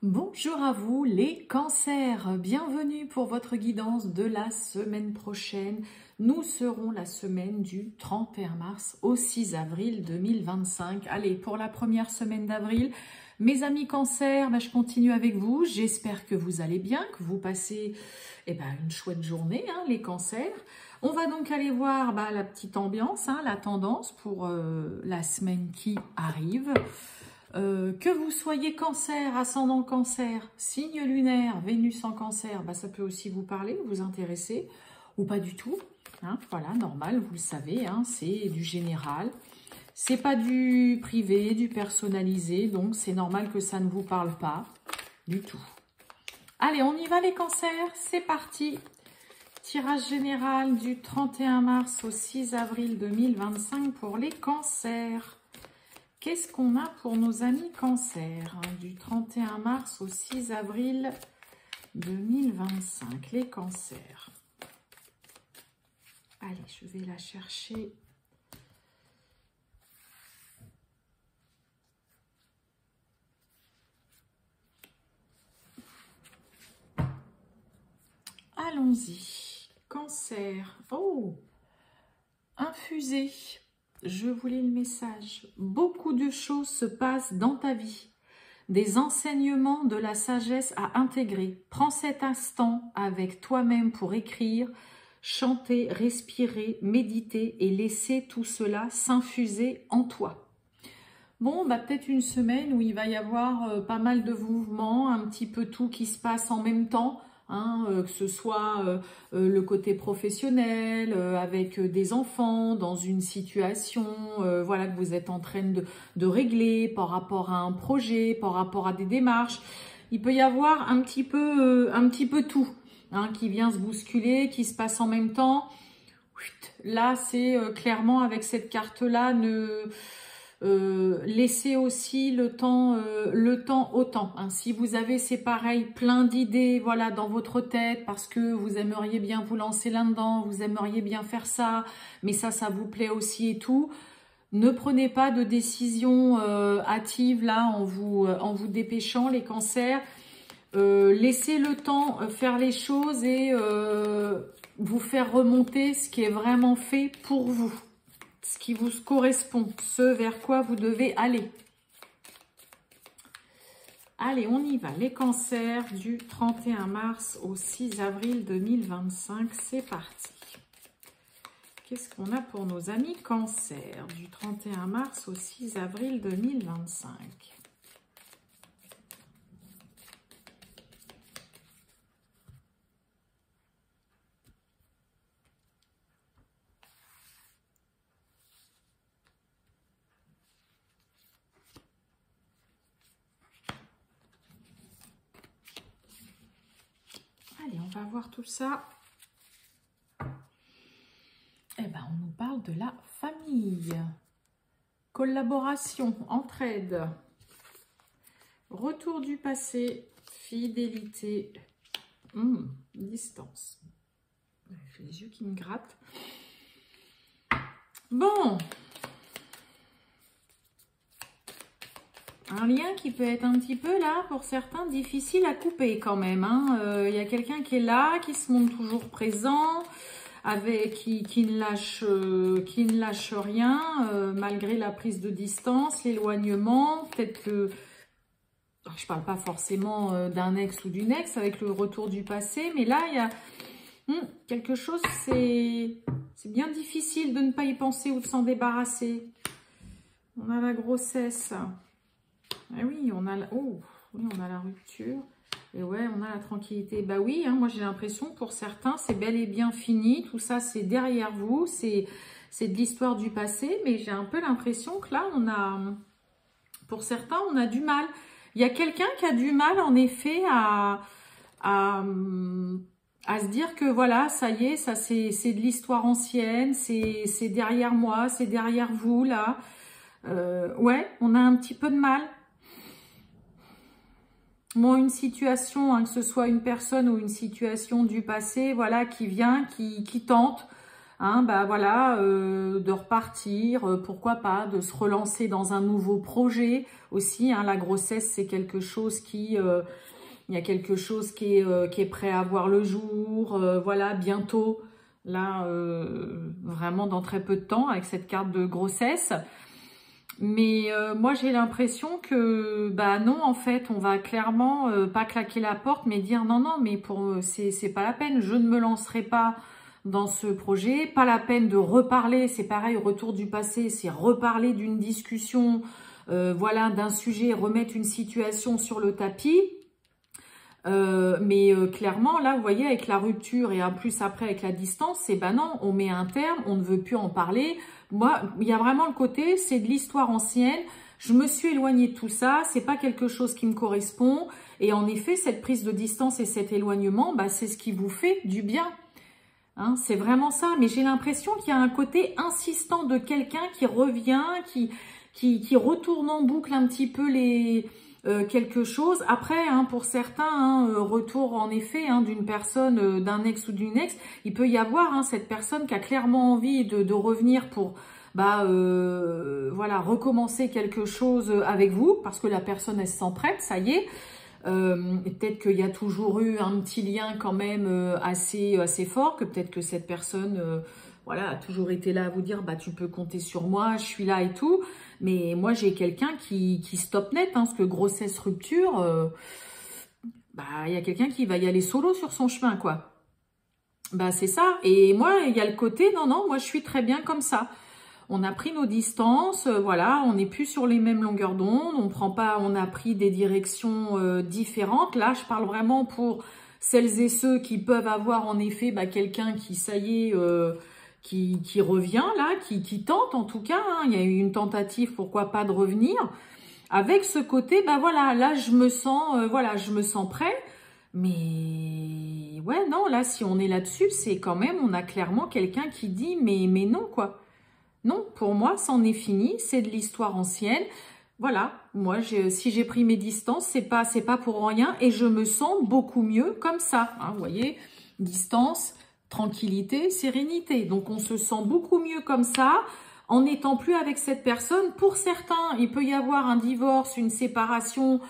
Bonjour à vous les cancers, bienvenue pour votre guidance de la semaine prochaine. Nous serons la semaine du 31 mars au 6 avril 2025. Allez, pour la première semaine d'avril, mes amis cancers, je continue avec vous. J'espère que vous allez bien, que vous passez une chouette journée, les cancers. On va donc aller voir la petite ambiance, la tendance pour la semaine qui arrive. Que vous soyez cancer, ascendant cancer, signe lunaire, Vénus en cancer, ça peut aussi vous parler, vous intéresser, ou pas du tout. Voilà, normal, vous le savez, c'est du général. C'est pas du privé, du personnalisé, donc c'est normal que ça ne vous parle pas du tout. Allez, on y va les cancers, c'est parti. Tirage général du 31 mars au 6 avril 2025 pour les cancers. Qu'est-ce qu'on a pour nos amis cancers du 31 mars au 6 avril 2025, les cancers. Allez, je vais la chercher. Allons-y. Cancer. Oh, infusé. Je vous lis le message. Beaucoup de choses se passent dans ta vie. Des enseignements, de la sagesse à intégrer. Prends cet instant avec toi-même pour écrire, chanter, respirer, méditer et laisser tout cela s'infuser en toi. Bon, peut-être une semaine où il va y avoir pas mal de mouvements, un petit peu tout qui se passe en même temps. Que ce soit le côté professionnel, avec des enfants, dans une situation voilà, que vous êtes en train de régler par rapport à un projet, par rapport à des démarches. Il peut y avoir un petit peu tout qui vient se bousculer, qui se passe en même temps. Là, c'est clairement avec cette carte-là, laissez aussi le temps au temps. Si vous avez, c'est pareil, plein d'idées, voilà, dans votre tête, parce que vous aimeriez bien vous lancer là-dedans, vous aimeriez bien faire ça, mais ça vous plaît aussi et tout. Ne prenez pas de décision hâtive là en vous dépêchant, les cancers. Laissez le temps faire les choses et vous faire remonter ce qui est vraiment fait pour vous. Ce qui vous correspond, ce vers quoi vous devez aller. Allez, on y va. Les cancers du 31 mars au 6 avril 2025, c'est parti. Qu'est-ce qu'on a pour nos amis cancers du 31 mars au 6 avril 2025? Allez, on va voir tout ça. On nous parle de la famille. Collaboration, entraide. Retour du passé, fidélité, distance. J'ai les yeux qui me grattent. Bon. Un lien qui peut être un petit peu là, pour certains, difficile à couper quand même. Il y a quelqu'un qui est là, qui se montre toujours présent, qui ne lâche rien, malgré la prise de distance, l'éloignement. Peut-être que, je parle pas forcément d'un ex ou d'une ex avec le retour du passé, mais là, il y a quelque chose, c'est bien difficile de ne pas y penser ou de s'en débarrasser. On a la grossesse. Ah oui, on a la rupture. Et ouais, on a la tranquillité. Bah oui, moi j'ai l'impression, pour certains, c'est bel et bien fini. Tout ça, c'est derrière vous. C'est de l'histoire du passé. Mais j'ai un peu l'impression que là, pour certains, on a du mal. Il y a quelqu'un qui a du mal, en effet, à se dire que voilà, ça y est, ça c'est de l'histoire ancienne. C'est derrière moi, c'est derrière vous, là. Ouais, on a un petit peu de mal. Bon, une situation, que ce soit une personne ou une situation du passé, voilà, qui vient, qui tente, Hein, bah voilà, de repartir, pourquoi pas, de se relancer dans un nouveau projet aussi. Hein, la grossesse, c'est quelque chose qui... il y a quelque chose qui est prêt à voir le jour, voilà, bientôt. Là, vraiment dans très peu de temps, avec cette carte de grossesse. Mais moi, j'ai l'impression que, bah non, en fait, on va clairement pas claquer la porte, mais dire non, non, mais c'est pas la peine, je ne me lancerai pas dans ce projet, pas la peine de reparler, c'est pareil, retour du passé, c'est reparler d'une discussion, voilà, d'un sujet, remettre une situation sur le tapis. Mais clairement, là, vous voyez, avec la rupture et en plus après avec la distance, c'est bah non, on met un terme, on ne veut plus en parler. Moi, il y a vraiment le côté, c'est de l'histoire ancienne. Je me suis éloignée de tout ça, c'est pas quelque chose qui me correspond. Et en effet, cette prise de distance et cet éloignement, bah, c'est ce qui vous fait du bien. Hein, c'est vraiment ça. Mais j'ai l'impression qu'il y a un côté insistant de quelqu'un qui revient, qui retourne en boucle un petit peu quelque chose. Après, hein, pour certains, hein, retour en effet hein, d'une personne, d'un ex ou d'une ex, il peut y avoir hein, cette personne qui a clairement envie de revenir pour bah, voilà, recommencer quelque chose avec vous, parce que la personne, elle se sent prête, ça y est. Peut-être qu'il y a toujours eu un petit lien quand même assez fort, que peut-être que cette personne voilà, a toujours été là à vous dire bah tu peux compter sur moi, je suis là et tout. Mais moi j'ai quelqu'un qui stoppe net, hein, parce que grossesse, rupture, bah il y a quelqu'un qui va y aller solo sur son chemin, quoi. Bah c'est ça. Et moi il y a le côté non, non, moi je suis très bien comme ça. On a pris nos distances, voilà, on n'est plus sur les mêmes longueurs d'onde, on a pris des directions différentes. Là, je parle vraiment pour celles et ceux qui peuvent avoir en effet bah, quelqu'un qui, ça y est, qui revient là, qui tente en tout cas. Hein, il y a eu une tentative, pourquoi pas de revenir. Avec ce côté, bah voilà, là je me sens, voilà, je me sens prêt. Mais ouais, non, là si on est là-dessus, c'est quand même, on a clairement quelqu'un qui dit mais non quoi. Non, pour moi, c'en est fini, c'est de l'histoire ancienne. Voilà, moi, si j'ai pris mes distances, c'est pas pour rien et je me sens beaucoup mieux comme ça. Hein, vous voyez, distance, tranquillité, sérénité. Donc, on se sent beaucoup mieux comme ça en n'étant plus avec cette personne. Pour certains, il peut y avoir un divorce, une séparation.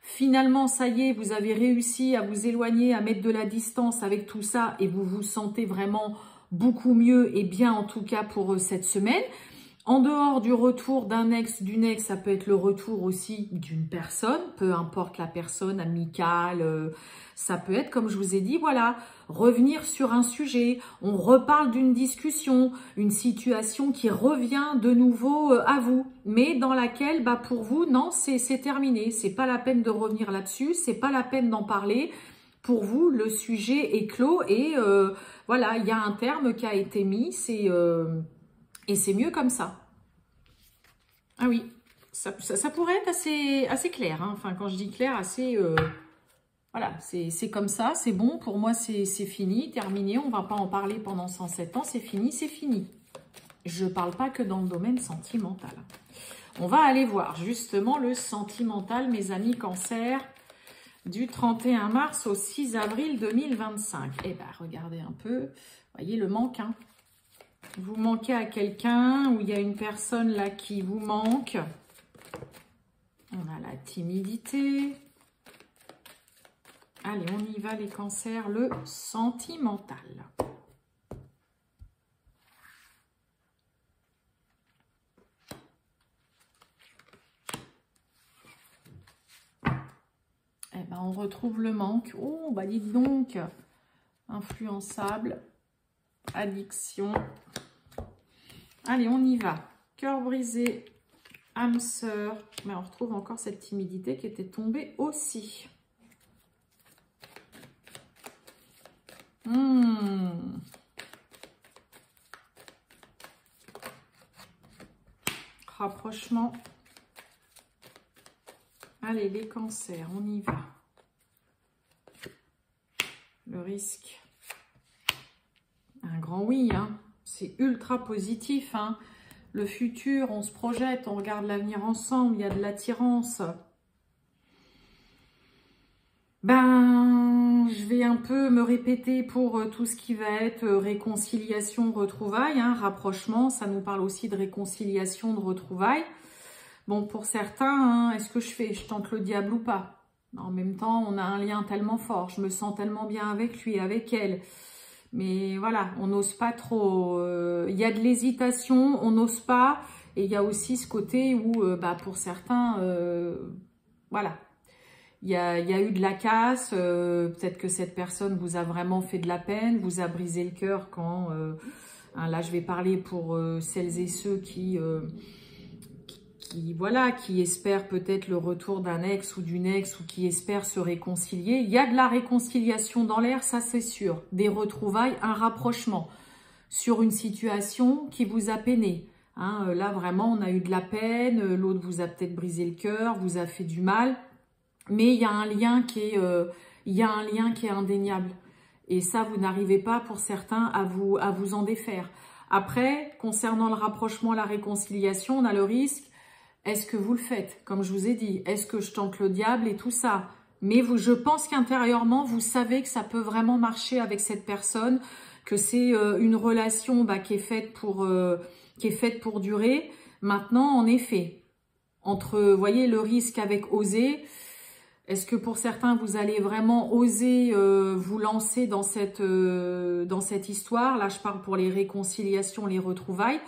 Finalement, ça y est, vous avez réussi à vous éloigner, à mettre de la distance avec tout ça et vous vous sentez vraiment beaucoup mieux et bien en tout cas pour cette semaine. En dehors du retour d'un ex, d'une ex, ça peut être le retour aussi d'une personne, peu importe la personne, amicale, ça peut être, comme je vous ai dit, voilà, revenir sur un sujet, on reparle d'une discussion, une situation qui revient de nouveau à vous, mais dans laquelle, bah, pour vous, non, c'est terminé, c'est pas la peine de revenir là-dessus, c'est pas la peine d'en parler. Pour vous, le sujet est clos et voilà, il y a un terme qui a été mis, et c'est mieux comme ça. Ah oui, ça pourrait être assez clair. Hein. Enfin, quand je dis clair, assez... voilà, c'est comme ça, c'est bon. Pour moi, c'est fini, terminé. On ne va pas en parler pendant 107 ans. C'est fini, c'est fini. Je ne parle pas que dans le domaine sentimental. On va aller voir justement le sentimental, mes amis Cancer, du 31 mars au 6 avril 2025. Eh bien, regardez un peu. Voyez le manque, hein. Vous manquez à quelqu'un ou il y a une personne là qui vous manque. On a la timidité. Allez, on y va les cancers, le sentimental. Eh ben, on retrouve le manque. Oh, bah dites donc, influençable, addiction. Allez, on y va. Cœur brisé, âme sœur. Mais on retrouve encore cette timidité qui était tombée aussi. Rapprochement. Allez, les cancers, on y va. Le risque. Un grand oui, hein. C'est ultra positif, hein. Le futur, on se projette, on regarde l'avenir ensemble, il y a de l'attirance. Ben, je vais un peu me répéter pour tout ce qui va être réconciliation, retrouvailles, hein, rapprochement. Ça nous parle aussi de réconciliation, de retrouvailles. Bon, pour certains, hein, est-ce que je tente le diable ou pas? En même temps, on a un lien tellement fort. Je me sens tellement bien avec lui, avec elle. Mais voilà, on n'ose pas trop. Il y a de l'hésitation, on n'ose pas. Et il y a aussi ce côté où, pour certains, voilà. Il y a eu de la casse, peut-être que cette personne vous a vraiment fait de la peine, vous a brisé le cœur quand, là je vais parler pour celles et ceux qui espèrent peut-être le retour d'un ex ou d'une ex ou qui espèrent se réconcilier. Il y a de la réconciliation dans l'air, ça c'est sûr, des retrouvailles, un rapprochement sur une situation qui vous a peiné. Hein, là vraiment on a eu de la peine, l'autre vous a peut-être brisé le cœur, vous a fait du mal. Mais il y a un lien qui est, indéniable. Et ça, vous n'arrivez pas, pour certains, à vous en défaire. Après, concernant le rapprochement, la réconciliation, on a le risque. Est-ce que vous le faites? Comme je vous ai dit, est-ce que je tente le diable et tout ça? Mais je pense qu'intérieurement, vous savez que ça peut vraiment marcher avec cette personne, que c'est une relation qui est faite pour durer. Maintenant, en effet, entre, vous voyez, le risque avec oser. Est-ce que pour certains, vous allez vraiment oser vous lancer dans cette histoire? Là, je parle pour les réconciliations, les retrouvailles.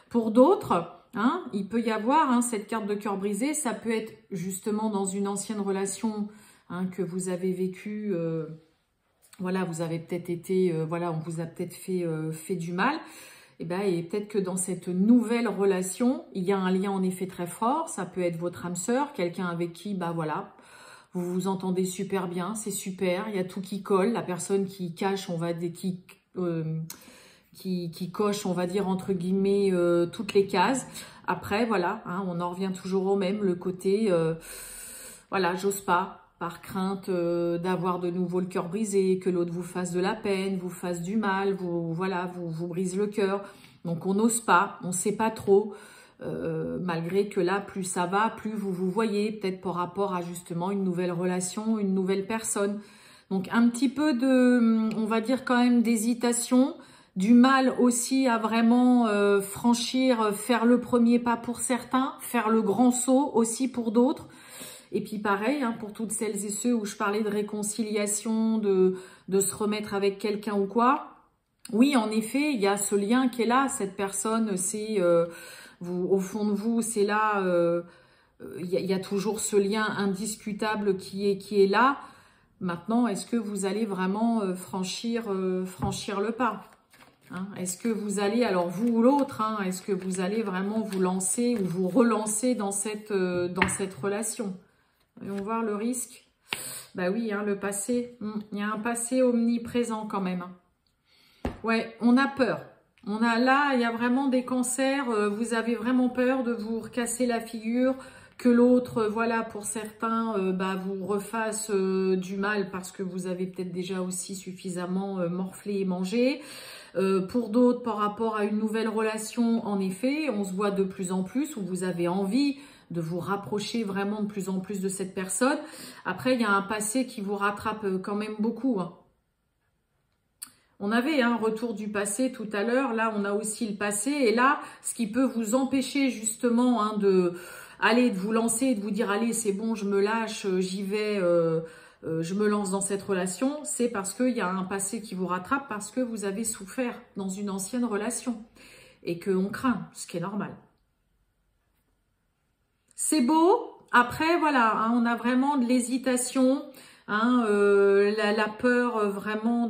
Pour d'autres, hein, il peut y avoir cette carte de cœur brisé. Ça peut être justement dans une ancienne relation que vous avez vécue. Voilà, vous avez peut-être été, on vous a peut-être fait du mal. Et peut-être que dans cette nouvelle relation, il y a un lien en effet très fort. Ça peut être votre âme sœur, quelqu'un avec qui, vous vous entendez super bien, c'est super, il y a tout qui colle, la personne qui cache, qui coche, on va dire, entre guillemets, toutes les cases. Après, voilà, hein, on en revient toujours au même, le côté, voilà, j'ose pas, par crainte d'avoir de nouveau le cœur brisé, que l'autre vous fasse de la peine, vous fasse du mal, vous brise le cœur. Donc, on n'ose pas, on sait pas trop. Malgré que là, plus ça va, plus vous voyez, peut-être par rapport à justement une nouvelle relation, une nouvelle personne. Donc un petit peu de, on va dire quand même d'hésitation, du mal aussi à vraiment franchir, faire le premier pas pour certains, faire le grand saut aussi pour d'autres. Et puis pareil, hein, pour toutes celles et ceux où je parlais de réconciliation, de se remettre avec quelqu'un ou quoi. Oui, en effet, il y a ce lien qui est là, cette personne, c'est... au fond de vous, c'est là, il y a toujours ce lien indiscutable qui est là. Maintenant, est-ce que vous allez vraiment franchir le pas, hein? Est-ce que vous allez, alors vous ou l'autre, hein, est-ce que vous allez vraiment vous lancer ou vous relancer dans cette relation? Voyons voir le risque. Bah oui, hein, le passé, il y a un passé omniprésent quand même. Ouais, on a peur. Là, il y a vraiment des cancers, vous avez vraiment peur de vous recasser la figure, que l'autre, voilà, pour certains, vous refasse du mal parce que vous avez peut-être déjà aussi suffisamment morflé et mangé. Pour d'autres, par rapport à une nouvelle relation, en effet, on se voit de plus en plus, où vous avez envie de vous rapprocher vraiment de plus en plus de cette personne. Après, il y a un passé qui vous rattrape quand même beaucoup, hein. On avait un retour du passé tout à l'heure, là on a aussi le passé, et là ce qui peut vous empêcher justement de vous lancer, de vous dire allez c'est bon je me lâche, j'y vais, je me lance dans cette relation, c'est parce qu'il y a un passé qui vous rattrape, parce que vous avez souffert dans une ancienne relation et qu'on craint, ce qui est normal. C'est beau, après voilà, hein, on a vraiment de l'hésitation, hein, la peur vraiment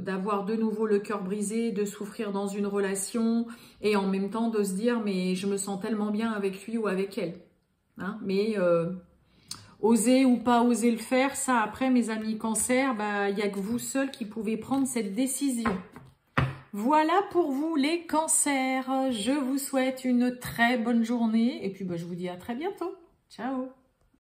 d'avoir de nouveau le cœur brisé, de souffrir dans une relation et en même temps de se dire mais je me sens tellement bien avec lui ou avec elle, hein, mais oser ou pas oser le faire, ça après mes amis cancer, il n'y a que vous seuls qui pouvez prendre cette décision. Voilà pour vous les cancers, je vous souhaite une très bonne journée et puis je vous dis à très bientôt, ciao.